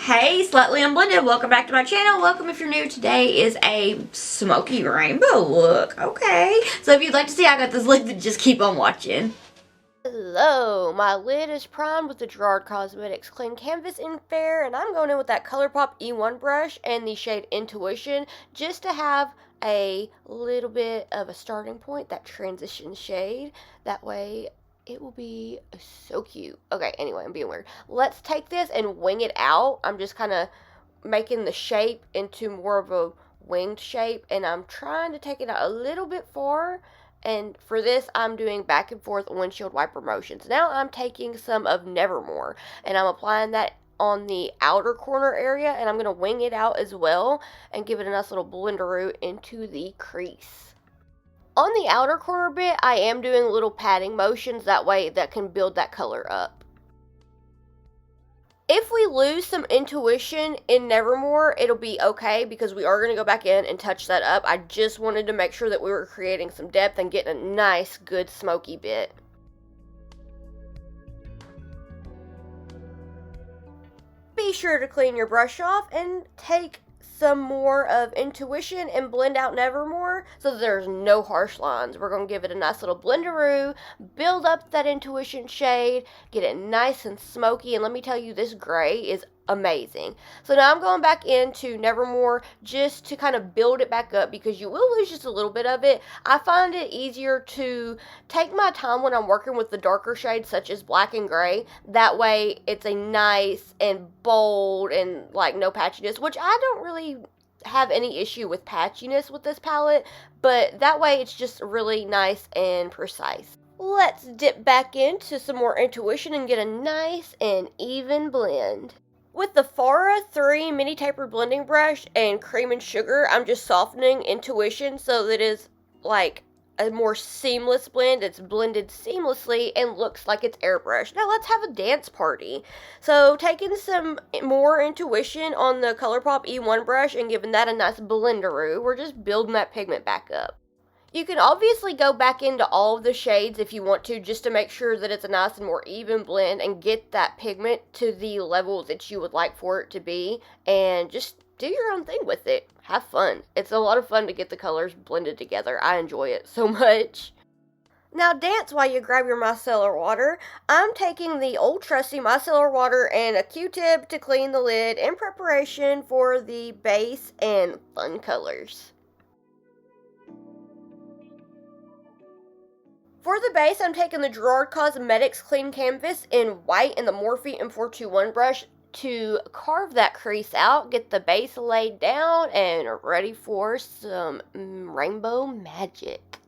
Hey, Slightly Unblended, welcome back to my channel. Welcome if you're new. Today is a smoky rainbow look. Okay, so if you'd like to see how I got this look, then just keep on watching. Hello, my lid is primed with the Gerard Cosmetics Clean Canvas in Fair, and I'm going in with that ColourPop E1 brush and the shade Intuition just to have a little bit of a starting point, that transition shade. That way it will be so cute. Okay, anyway, I'm being weird. Let's take this and wing it out. I'm just kind of making the shape into more of a winged shape, and I'm trying to take it out a little bit far. And for this, I'm doing back and forth windshield wiper motions. Now I'm taking some of Nevermore, and I'm applying that on the outer corner area, and I'm going to wing it out as well and give it a nice little blenderoo into the crease. On the outer corner bit, I am doing little patting motions, that way that can build that color up. If we lose some intuition in Nevermore, it'll be okay because we are going to go back in and touch that up. I just wanted to make sure that we were creating some depth and getting a nice, good smoky bit. Be sure to clean your brush off and take some more of Intuition and blend out Nevermore so that there's no harsh lines. We're going to give it a nice little blenderoo, build up that Intuition shade, get it nice and smoky, and let me tell you, this gray is amazing. So now I'm going back into Nevermore just to kind of build it back up because you will lose just a little bit of it. I find it easier to take my time when I'm working with the darker shades such as black and gray. That way it's a nice and bold and like no patchiness, which I don't really have any issue with patchiness with this palette, but that way it's just really nice and precise. Let's dip back into some more Intuition and get a nice and even blend. With the Fara 3 mini tapered blending brush and cream and sugar, I'm just softening Intuition so that it is like a more seamless blend. It's blended seamlessly and looks like it's airbrushed. Now let's have a dance party. So taking some more Intuition on the ColourPop E1 brush and giving that a nice blenderoo, we're just building that pigment back up. You can obviously go back into all of the shades if you want to, just to make sure that it's a nice and more even blend and get that pigment to the level that you would like for it to be, and just do your own thing with it. Have fun. It's a lot of fun to get the colors blended together. I enjoy it so much. Now dance while you grab your micellar water. I'm taking the old trusty micellar water and a Q-tip to clean the lid in preparation for the base and fun colors. For the base, I'm taking the Gerard Cosmetics Clean Canvas in white and the Morphe M421 brush to carve that crease out, get the base laid down, and ready for some rainbow magic.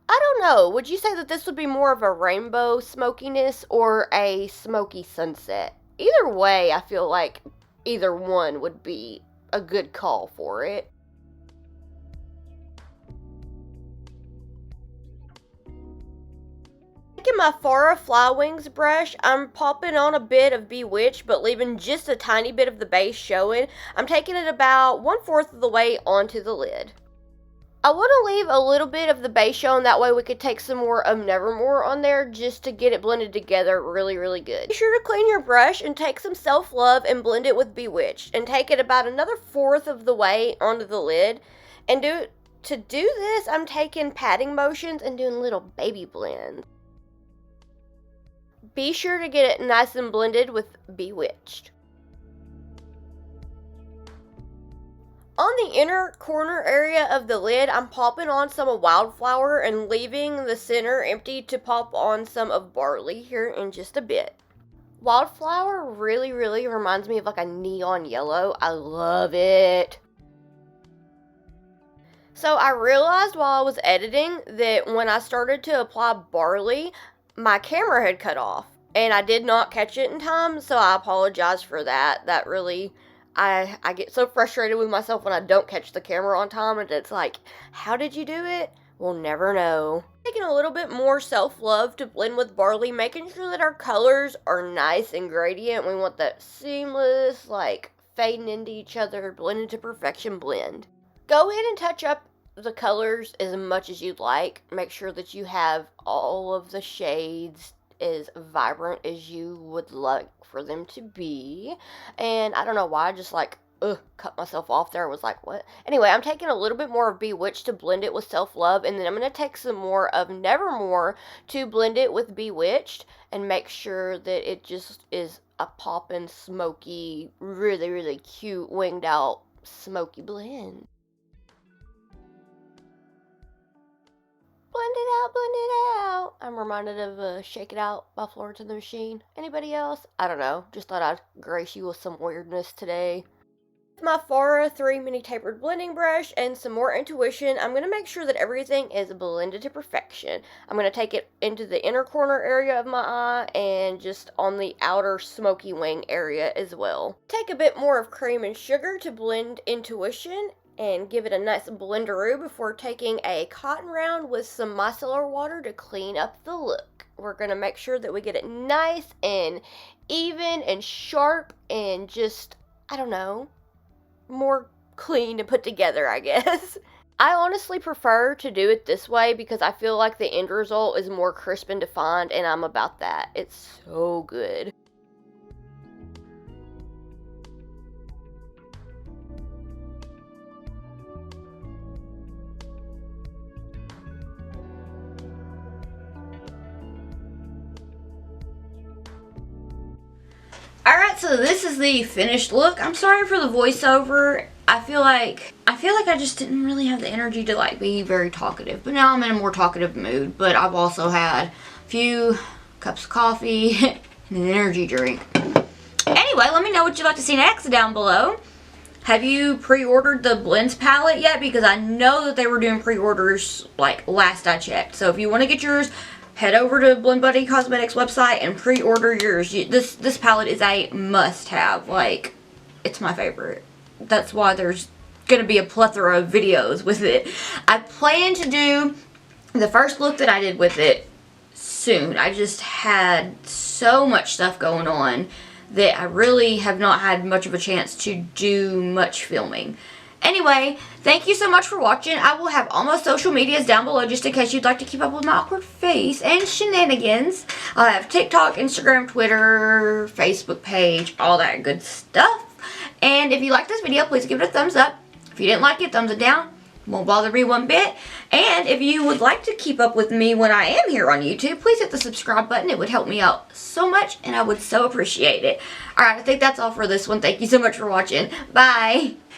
I don't know, would you say that this would be more of a rainbow smokiness or a smoky sunset? Either way, I feel like either one would be a good call for it. Taking my Fara Fly Wings brush, I'm popping on a bit of Bewitched, but leaving just a tiny bit of the base showing. I'm taking it about 1/4 of the way onto the lid. I want to leave a little bit of the base showing, that way we could take some more of Nevermore on there just to get it blended together really, really good. Be sure to clean your brush and take some Self-Love and blend it with Bewitched, and take it about another 1/4 of the way onto the lid. And to do this, I'm taking patting motions and doing little baby blends. Be sure to get it nice and blended with Bewitched. On the inner corner area of the lid, I'm popping on some of Wildflower and leaving the center empty to pop on some of Barley here in just a bit. Wildflower really, really reminds me of like a neon yellow. I love it. So I realized while I was editing that when I started to apply Barley, my camera had cut off, and I did not catch it in time, so I apologize for that. That really, I get so frustrated with myself when I don't catch the camera on time, and it's like, how did you do it? We'll never know. Taking a little bit more Self-Love to blend with Barley, making sure that our colors are nice and gradient. We want that seamless, like, fading into each other, blended to perfection blend. Go in and touch up the colors as much as you'd like. Make sure that you have all of the shades as vibrant as you would like for them to be. And I don't know why, I just like cut myself off there. I was like, what? Anyway, I'm taking a little bit more of Bewitched to blend it with Self-Love, and then I'm going to take some more of Nevermore to blend it with Bewitched and make sure that it just is a poppin', smoky, really, really cute, winged out, smoky blend. Blend it out, blend it out. I'm reminded of Shake It Out by Florence and the Machine. Anybody else? I don't know. Just thought I'd grace you with some weirdness today. With my Fara 3 mini tapered blending brush and some more intuition, I'm going to make sure that everything is blended to perfection. I'm going to take it into the inner corner area of my eye and just on the outer smoky wing area as well. Take a bit more of Cream and Sugar to blend intuition and give it a nice blenderoo before taking a cotton round with some micellar water to clean up the look. We're going to make sure that we get it nice and even and sharp and just, I don't know, more clean and put together, I guess. I honestly prefer to do it this way because I feel like the end result is more crisp and defined, and I'm about that. It's so good. Alright, so this is the finished look. I'm sorry for the voiceover. I feel like I just didn't really have the energy to like be very talkative. But now I'm in a more talkative mood. But I've also had a few cups of coffee and an energy drink. Anyway, let me know what you'd like to see next down below. Have you pre-ordered the Blends palette yet? Because I know that they were doing pre-orders like last I checked. So if you want to get yours, head over to Blend Buddy Cosmetics website and pre-order yours. This palette is a must-have. Like, it's my favorite. That's why there's going to be a plethora of videos with it. I plan to do the first look that I did with it soon. I just had so much stuff going on that I really have not had much of a chance to do much filming. Anyway, thank you so much for watching. I will have all my social medias down below just in case you'd like to keep up with my awkward face and shenanigans. I'll have TikTok, Instagram, Twitter, Facebook page, all that good stuff. And if you like this video, please give it a thumbs up. If you didn't like it, thumbs it down. Won't bother me one bit. And if you would like to keep up with me when I am here on YouTube, please hit the subscribe button. It would help me out so much and I would so appreciate it. Alright, I think that's all for this one. Thank you so much for watching. Bye!